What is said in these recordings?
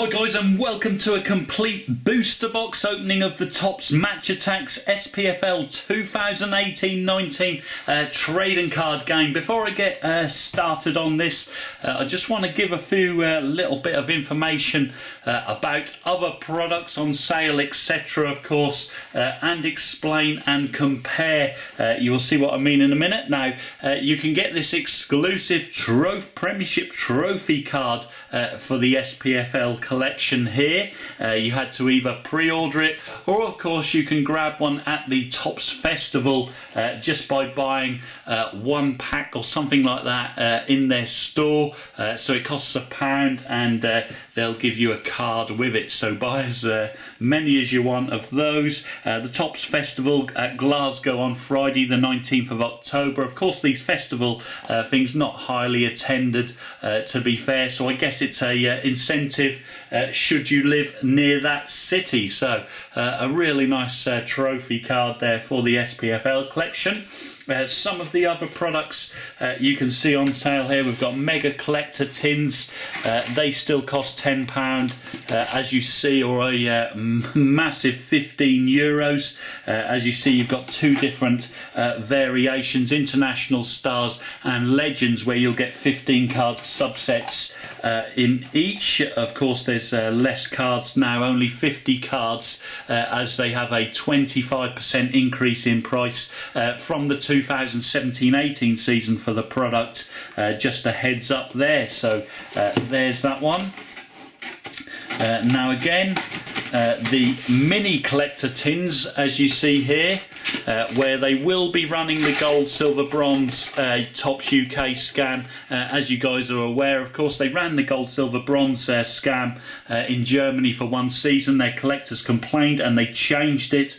Hi guys, and welcome to a complete booster box opening of the Topps Match Attacks SPFL 2018-19 trading card game. Before I get started on this, I just want to give a few little bit of information about other products on sale, etc. of course, and explain and compare. You will see what I mean in a minute. Now, you can get this exclusive Premiership Trophy card for the SPFL collection here. You had to either pre-order it, or of course you can grab one at the Topps Festival just by buying one pack or something like that in their store. So it costs £1 and they'll give you a card with it. So buy as many as you want of those. The Topps Festival at Glasgow on Friday the 19th of October. Of course, these festival things not highly attended, to be fair, so I guess it's a incentive should you live near that city. So a really nice trophy card there for the SPFL collection. Some of the other products you can see on sale here. We've got mega collector tins. They still cost £10 as you see, or a massive €15. As you see, you've got two different variations, international stars and legends, where you'll get 15 card subsets in each. Of course, there's less cards now, only 50 cards, as they have a 25% increase in price from the 2017-18 season for the product. Just a heads up there. So there's that one. Now again, the mini collector tins, as you see here, where they will be running the gold, silver, bronze Topps UK scam. As you guys are aware, of course, they ran the gold, silver, bronze scam in Germany for one season. Their collectors complained and they changed it.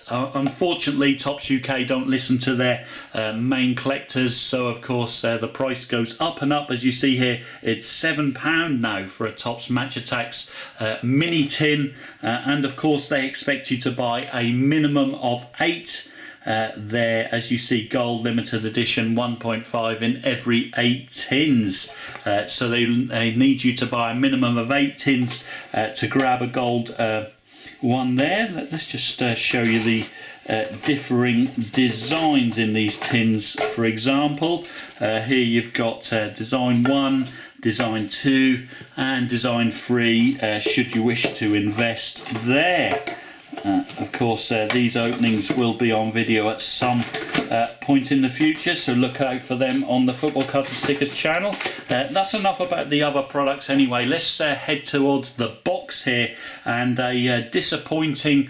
Unfortunately, Topps UK don't listen to their main collectors, so of course the price goes up and up. As you see here, it's £7 now for a Topps Match Attacks mini tin, and of course they expect you to buy a minimum of 8 there. As you see, gold limited edition 1.5 in every 8 tins. So they need you to buy a minimum of 8 tins to grab a gold one there. Let's just show you the differing designs in these tins. For example, here you've got design 1, design 2 and design 3 should you wish to invest there. Of course, these openings will be on video at some point in the future, so look out for them on the Football Cards and Stickers channel. That's enough about the other products anyway. Let's head towards the box here, and a disappointing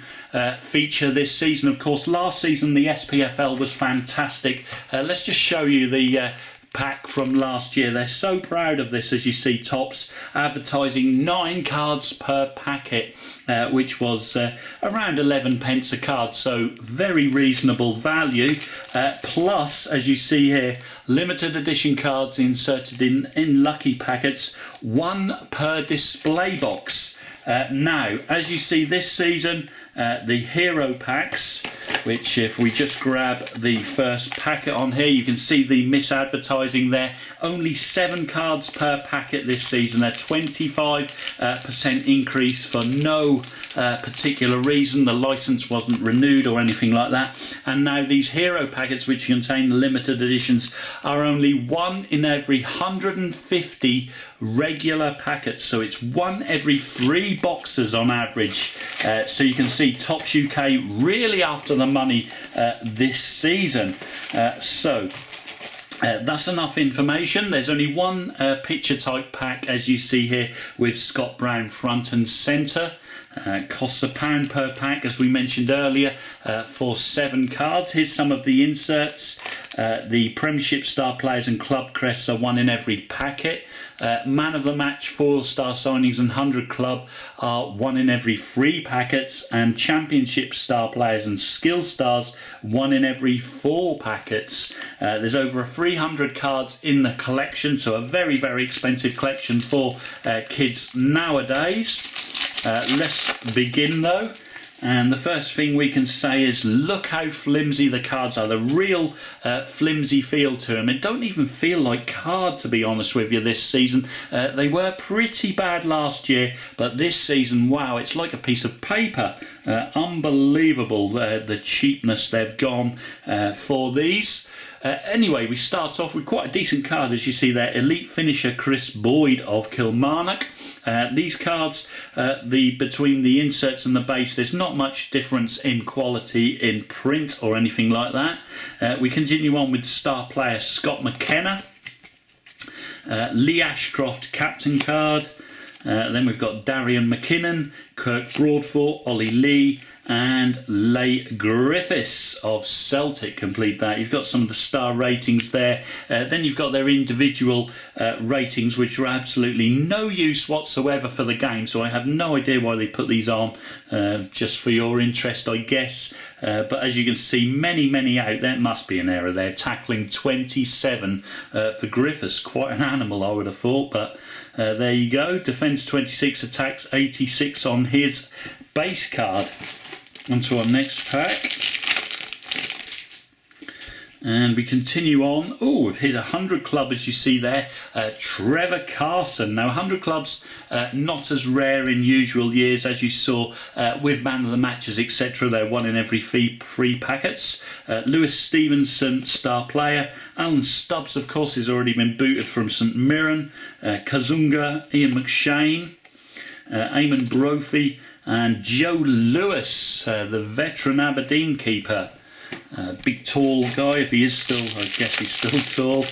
feature this season. Of course, last season the SPFL was fantastic. Let's just show you the pack from last year. They're so proud of this. As you see, Topps advertising 9 cards per packet, which was around 11 pence a card, so very reasonable value. Plus, as you see here, limited edition cards inserted in lucky packets, 1 per display box. Now, as you see this season, the hero packs, which if we just grab the first packet on here, you can see the misadvertising there. Only 7 cards per packet this season, a 25% increase for no particular reason. The license wasn't renewed or anything like that. And now these hero packets, which contain limited editions, are only 1 in every 150 regular packets. So it's 1 every 3 boxes on average. So you can see Topps UK really after the money this season. That's enough information. There's only one picture type pack, as you see here, with Scott Brown front and centre. Costs £1 per pack, as we mentioned earlier, for 7 cards. Here's some of the inserts. The Premiership star players and club crests are 1 in every packet. Man of the match, 4-star signings and 100 club are 1 in every 3 packets, and Championship star players and skill stars 1 in every 4 packets. There's over 300 cards in the collection, so a very, very expensive collection for kids nowadays. Let's begin though. And the first thing we can say is look how flimsy the cards are. The real flimsy feel to them. It don't even feel like card, to be honest with you, this season. They were pretty bad last year, but this season, wow, it's like a piece of paper. Unbelievable the cheapness they've gone for these. Anyway, we start off with quite a decent card, as you see there. Elite Finisher Chris Boyd of Kilmarnock. These cards, between the inserts and the base, there's not much difference in quality in print or anything like that. We continue on with star player Scott McKenna. Lee Ashcroft captain card. Then we've got Darian McKinnon, Kirk Broadfoot, Ollie Lee, and Leigh Griffiths of Celtic complete that. You've got some of the star ratings there. Then you've got their individual ratings, which are absolutely no use whatsoever for the game. So I have no idea why they put these on, just for your interest, I guess. But as you can see, many out. There must be an error there. Tackling 27 for Griffiths. Quite an animal, I would have thought. But there you go. Defence 26, attacks 86 on his base card. On to our next pack. And we continue on. Oh, we've hit 100 club, as you see there. Trevor Carson. Now, 100 clubs, not as rare in usual years, as you saw with man of the matches, etc. They're one in every three packets. Lewis Stevenson, star player. Alan Stubbs, of course, has already been booted from St Mirren. Kazunga, Ian McShane, Eamon Brophy, and Joe Lewis, the veteran Aberdeen keeper. Big tall guy, if he is still, I guess he's still tall.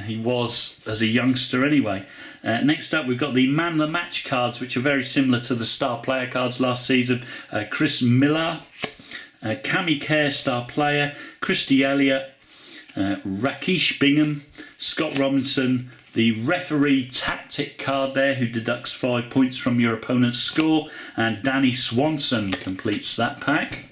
He was as a youngster anyway. Next up, we've got the man of the match cards, which are very similar to the star player cards last season. Chris Miller, Cammy Kerr, star player, Christy Elliott, Rakesh Bingham, Scott Robinson, the referee tactic card there, who deducts 5 points from your opponent's score, and Danny Swanson completes that pack.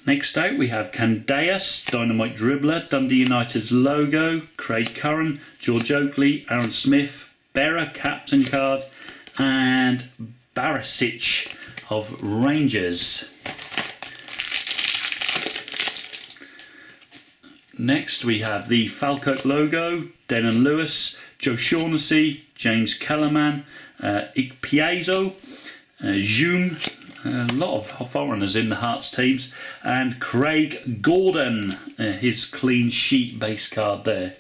Next out we have Candaeus, Dynamite Dribbler, Dundee United's logo, Craig Curran, George Oakley, Aaron Smith, Berra captain card, and Barisic of Rangers. Next we have the Falkirk logo, Denon Lewis, Joe Shaughnessy, James Kellerman, Ikpeazo, June, a lot of foreigners in the Hearts teams, and Craig Gordon, his clean sheet base card there.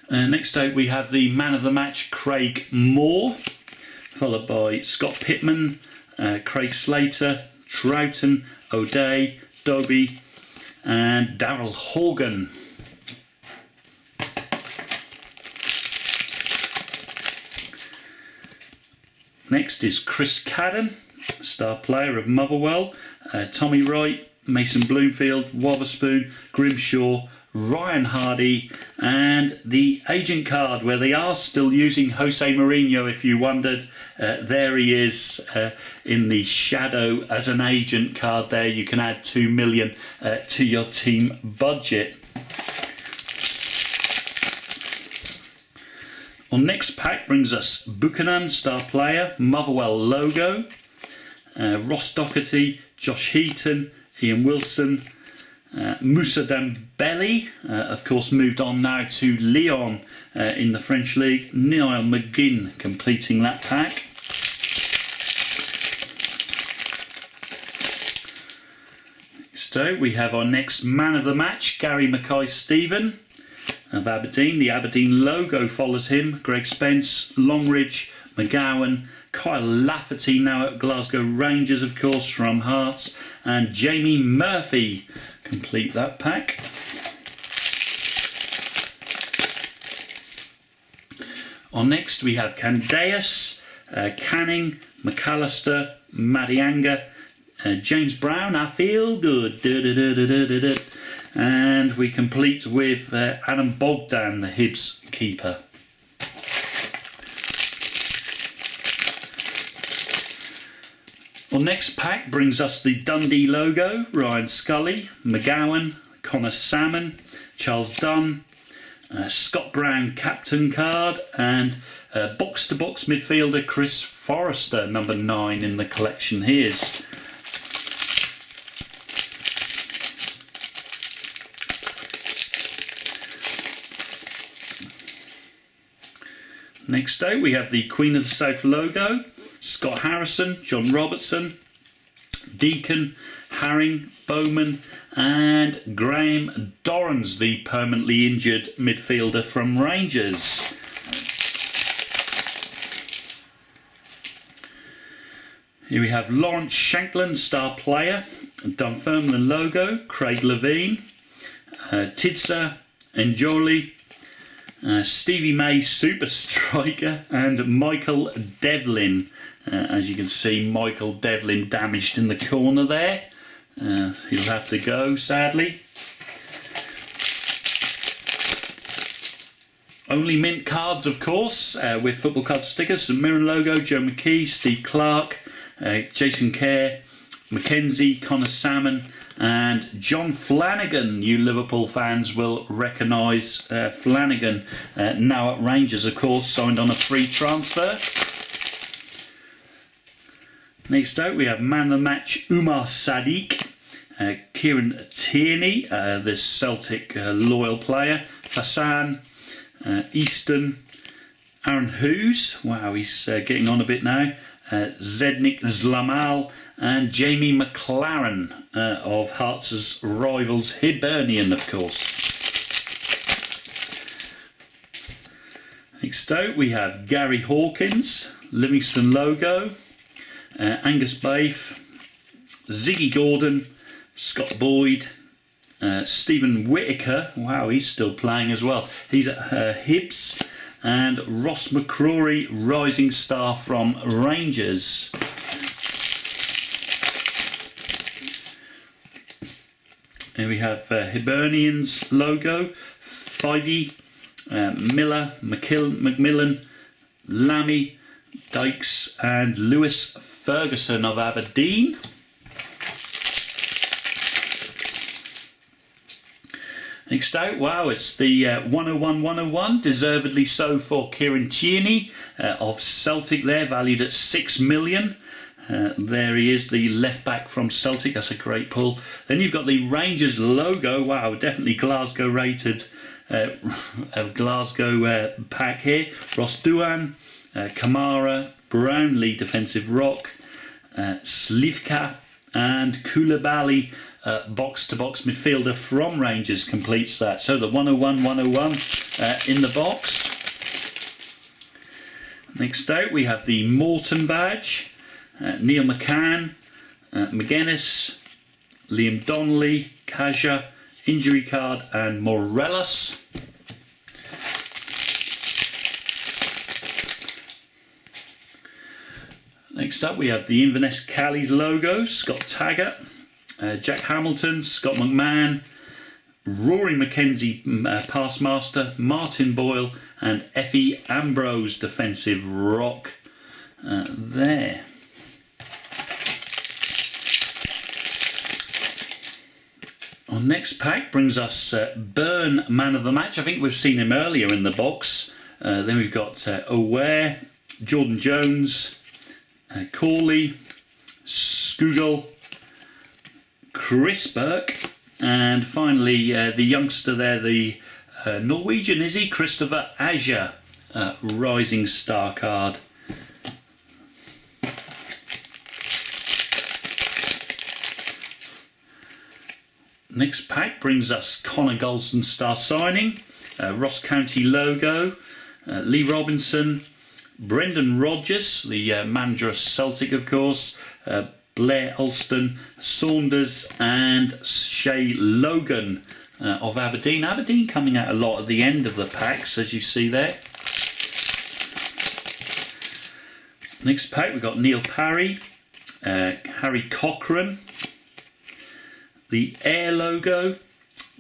Next out we have the man of the match, Craig Moore, followed by Scott Pittman, Craig Slater, Troughton, O'Day, Dobie, and Daryl Horgan. Next is Chris Cadden, star player of Motherwell, Tommy Wright, Mason Bloomfield, Wotherspoon, Grimshaw, Ryan Hardy, and the agent card, where they are still using Jose Mourinho, if you wondered. There he is in the shadow as an agent card there. You can add 2 million to your team budget. Our next pack brings us Buchanan, star player, Motherwell logo, Ross Docherty, Josh Heaton, Ian Wilson, Moussa Dembele, of course moved on now to Lyon in the French League, Niall McGinn completing that pack. So we have our next man of the match, Gary Mackay-Steven of Aberdeen. The Aberdeen logo follows him. Greg Spence, Longridge, McGowan, Kyle Lafferty now at Glasgow Rangers, of course, from Hearts, and Jamie Murphy complete that pack. On next we have Candaeus, Canning, McAllister, Madianga, James Brown, I feel good. And we complete with Adam Bogdan, the Hibs keeper. Our next pack brings us the Dundee logo, Ryan Scully, McGowan, Connor Salmon, Charles Dunn, Scott Brown captain card, and box-to-box midfielder Chris Forrester, number 9 in the collection. Here's next out we have the Queen of the South logo, Scott Harrison, John Robertson, Deacon, Herring, Bowman, and Graham Dorrans, the permanently injured midfielder from Rangers. Here we have Lawrence Shankland, star player, Dunfermline logo, Craig Levine, Tidser, Njoli, Stevie May, super striker, and Michael Devlin. As you can see, Michael Devlin damaged in the corner there. He'll have to go, sadly. Only mint cards, of course, with football card stickers. St Mirren logo, Joe McKee, Steve Clark, Jason Kerr, Mackenzie, Connor Salmon, and John Flanagan. You Liverpool fans will recognise Flanagan, now at Rangers, of course, signed on a free transfer. Next out we have man of the match Umar Sadiq, Kieran Tierney, the Celtic loyal player, Hassan, Easton, Aaron Hughes, wow, he's getting on a bit now, Zednik Zlamal, and Jamie McLaren of Hearts' rivals Hibernian, of course. Next out we have Gary Hawkins, Livingston logo, Angus Baif, Ziggy Gordon, Scott Boyd, Stephen Whittaker, wow, he's still playing as well. He's at Hibs, and Ross McCrory, rising star from Rangers. Here we have Hibernian's logo, Fivey, Miller, Macmillan, Lammy, Dykes, and Lewis Ferguson of Aberdeen. Next out, wow, it's the 101-101, deservedly so for Kieran Tierney of Celtic there, valued at $6 million. There he is, the left back from Celtic, that's a great pull. Then you've got the Rangers logo, wow, definitely Glasgow rated Glasgow pack here. Ross Doohan, Kamara, Brownlee defensive rock, Slivka, and Koulibaly, box-to-box midfielder from Rangers, completes that. So the 101-101 in the box. Next out we have the Morton badge, Neil McCann, McGuinness, Liam Donnelly, Kaja, injury card, and Morelos. Next up we have the Inverness Callies logo, Scott Taggart, Jack Hamilton, Scott McMahon, Rory McKenzie, pass master, Martin Boyle, and Effie Ambrose, defensive rock there. Our next pack brings us Byrne, man of the match. I think we've seen him earlier in the box. Then we've got O'Ware, Jordan Jones, Corley, Skugel, Chris Burke, and finally the youngster there, the Norwegian, is he? Christopher Azure, rising star card. Next pack brings us Connor Golson star signing, Ross County logo, Lee Robinson, Brendan Rodgers, the manager of Celtic, of course, Blair Alston, Saunders, and Shay Logan of Aberdeen. Aberdeen coming out a lot at the end of the packs, as you see there. Next pack we've got Neil Parry, Harry Cochrane, the Air logo,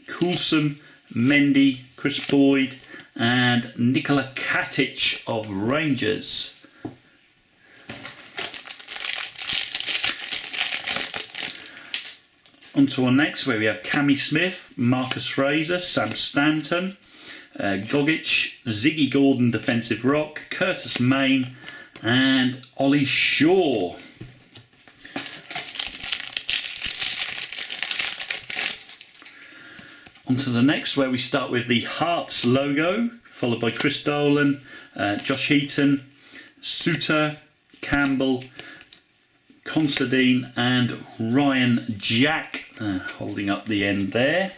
Coulson, Mendy, Chris Boyd, and Nikola Katic of Rangers. On to our next, where we have Cammy Smith, Marcus Fraser, Sam Stanton, Gogic, Ziggy Gordon, defensive rock, Curtis Main, and Ollie Shaw. On to the next, where we start with the Hearts logo, followed by Chris Dolan, Josh Heaton, Suter, Campbell, Considine, and Ryan Jack, holding up the end there.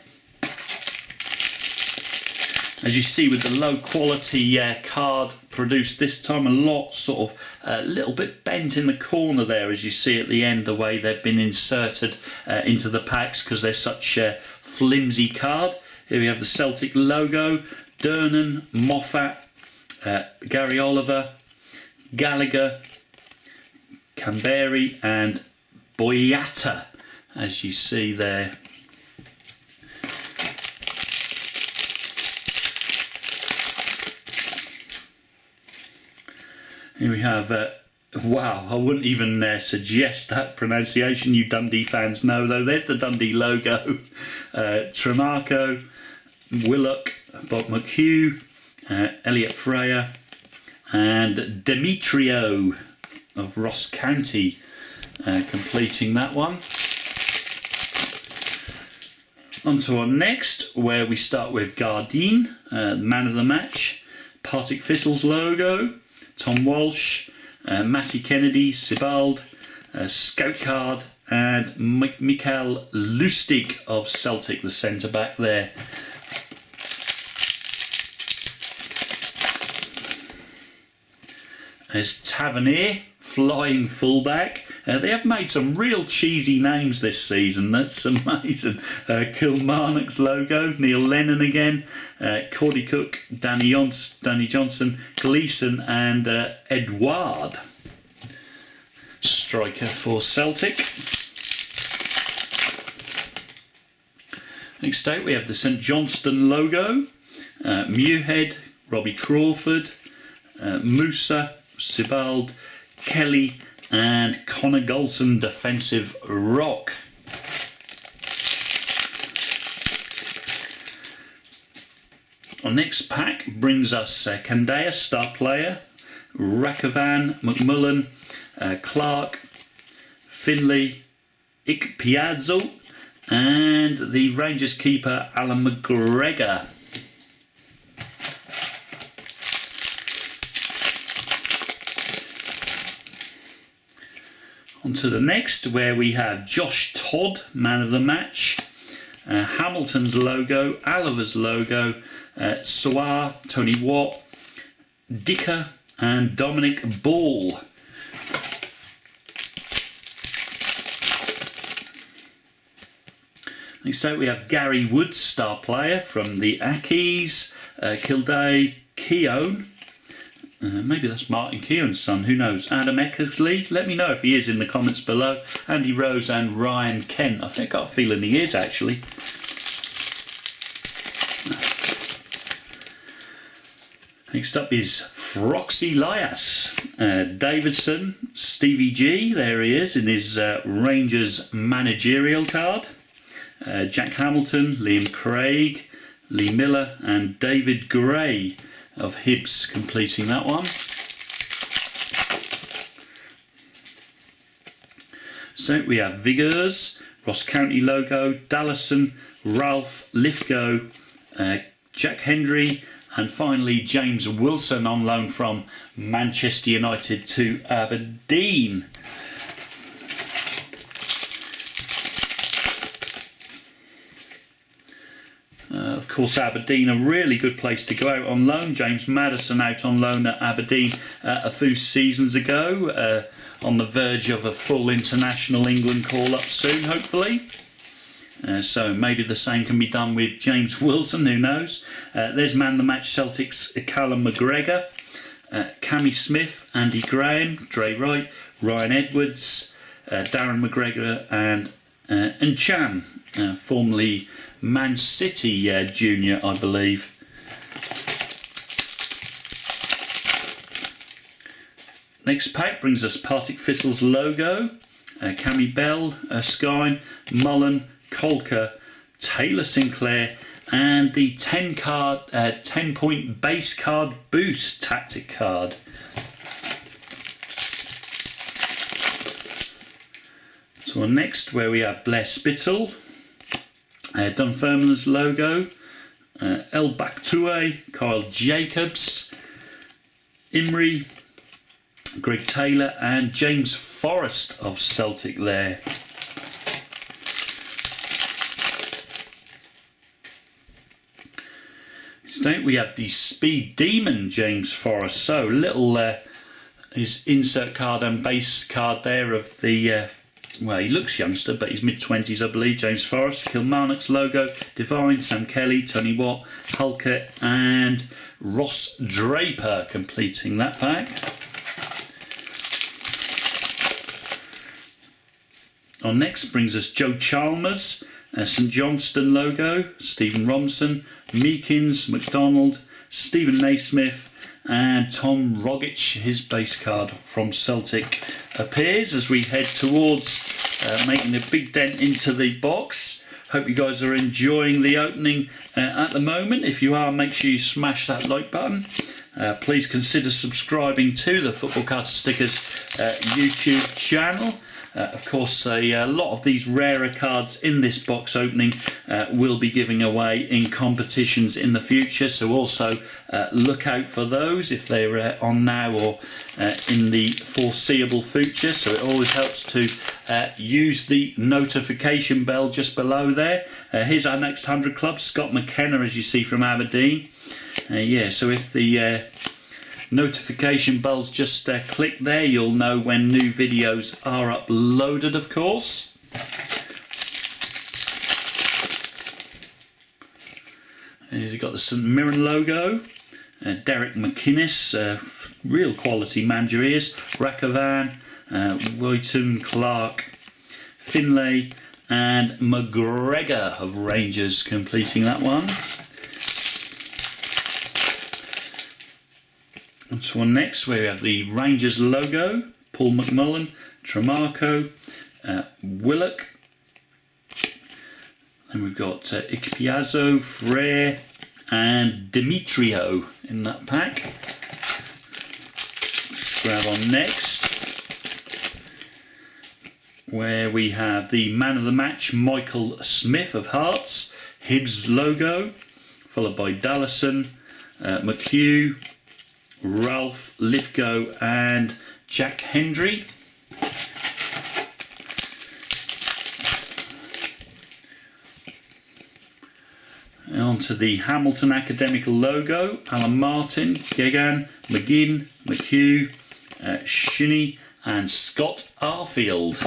As you see, with the low quality card produced this time, a lot sort of a little bit bent in the corner there, as you see at the end, the way they've been inserted into the packs, because they're such a flimsy card. Here we have the Celtic logo, Durnan, Moffat, Gary Oliver, Gallagher, Canberry, and Boyata, as you see there. Here we have, wow, I wouldn't even suggest that pronunciation, you Dundee fans know though. There's the Dundee logo, Tremarco, Willock, Bob McHugh, Elliot Freya, and Demetrio of Ross County completing that one. On to our next, where we start with Gardine, man of the match, Partick Thistle's logo, Tom Walsh, Matty Kennedy, Sibald, Scout card, and Mikael Lustig of Celtic, the centre back there. There's Tavernier, flying fullback. They have made some real cheesy names this season. That's amazing. Kilmarnock's logo, Neil Lennon again, Cordy Cook, Danny Johnson, Gleeson, and Edouard. Striker for Celtic. Next out we have the St Johnstone logo, Muirhead, Robbie Crawford, Musa, Sibald, Kelly, and Connor Golson, defensive rock. Our next pack brings us Candea, star player, Rakavan, McMullen, Clark, Finley, Ikpiazzo, and the Rangers keeper Alan McGregor. On to the next, where we have Josh Todd, man of the match, Hamilton's logo, Oliver's logo, Sawar, Tony Watt, Dicker, and Dominic Ball. Next out we have Gary Woods, star player from the Ackies, Kildare, Keown. Maybe that's Martin Keown's son, who knows? Adam Eckersley, let me know if he is in the comments below. Andy Rose and Ryan Kent. I think I've got a feeling he is actually. Next up is Froxy Lias, Davidson, Stevie G, there he is in his Rangers managerial card. Jack Hamilton, Liam Craig, Lee Miller, and David Gray of Hibs completing that one. So we have Vigors, Ross County logo, Dallison, Ralph Lithgow, Jack Hendry, and finally James Wilson on loan from Manchester United to Aberdeen. Of course, Aberdeen, a really good place to go out on loan. James Maddison out on loan at Aberdeen a few seasons ago, on the verge of a full international England call-up soon, hopefully. So maybe the same can be done with James Wilson, who knows. There's man the match Celtic's Callum McGregor, Cammy Smith, Andy Graham, Dre Wright, Ryan Edwards, Darren McGregor, and Chan, formerly Man City junior, I believe. Next pack brings us Partick Thistle's logo, Cammy Bell, Erskine, Mullen, Colker, Taylor Sinclair, and the 10 point base card boost tactic card. So on next, where we have Blair Spittle, Dunfermline's logo, El Baktoué, Kyle Jacobs, Imrie, Greg Taylor, and James Forrest of Celtic there. Next we have the Speed Demon James Forrest. So little his insert card and base card there of the well, he looks youngster, but he's mid-20s, I believe. James Forrest, Kilmarnock's logo, Divine, Sam Kelly, Tony Watt, Hulker, and Ross Draper completing that pack. On next brings us Joe Chalmers, St Johnston logo, Stephen Robinson, Meekins, McDonald, Stephen Naismith, and Tom Rogic. His base card from Celtic appears as we head towards making a big dent into the box. Hope you guys are enjoying the opening at the moment. If you are, make sure you smash that like button. Please consider subscribing to the Football Cards Stickers YouTube channel. Of course, a lot of these rarer cards in this box opening will be giving away in competitions in the future, so also look out for those if they're on now or in the foreseeable future. So it always helps to use the notification bell just below there. Here's our next 100 club, Scott McKenna, as you see, from Aberdeen. Yeah, so if the notification bells just click there, you'll know when new videos are uploaded, of course. He's got the St Mirren logo, Derek McInnes, real quality Manjariers, Rakavan, Woyton, Clark, Finlay, and McGregor of Rangers completing that one. On to one next, where we have the Rangers logo, Paul McMullen, Tremarco, Willock. Then we've got Ikpiazo, Frere, and Demetrio in that pack. Let's grab on next, where we have the man of the match, Michael Smith of Hearts, Hibs logo, followed by Dallison, McHugh, Ralph Lithgow, and Jack Hendry. Onto the Hamilton Academical logo, Alan Martin, Gegan, McGinn, McHugh, Shinnie, and Scott Arfield.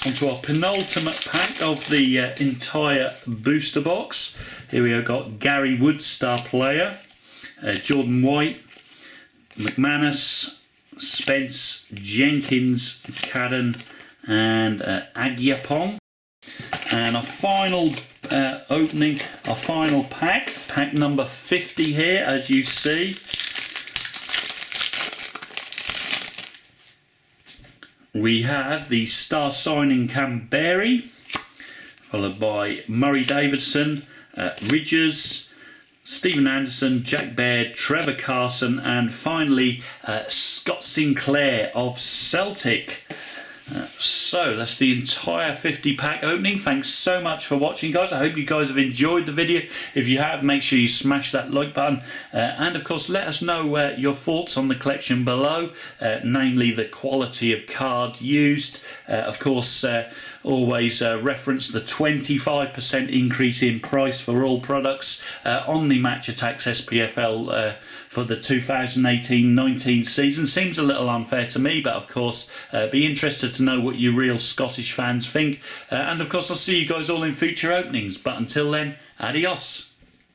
Onto our penultimate pack of the entire booster box. Here we have got Gary Wood, star player, Jordan White, McManus, Spence, Jenkins, Cadden, and Agyapong. And our final opening, our final pack number 50 here, as you see. We have the star signing Canberry, followed by Murray Davidson, Ridgers, Stephen Anderson, Jack Baird, Trevor Carson, and finally Scott Sinclair of Celtic. So that's the entire 50 pack opening. Thanks so much for watching, guys. I hope you guys have enjoyed the video. If you have, make sure you smash that like button, and of course let us know your thoughts on the collection below, namely the quality of card used. Of course, always reference the 25% increase in price for all products on the Match Attacks SPFL for the 2018-19 season. Seems a little unfair to me, but of course be interested to know what you real Scottish fans think, and of course I'll see you guys all in future openings, but until then, adios.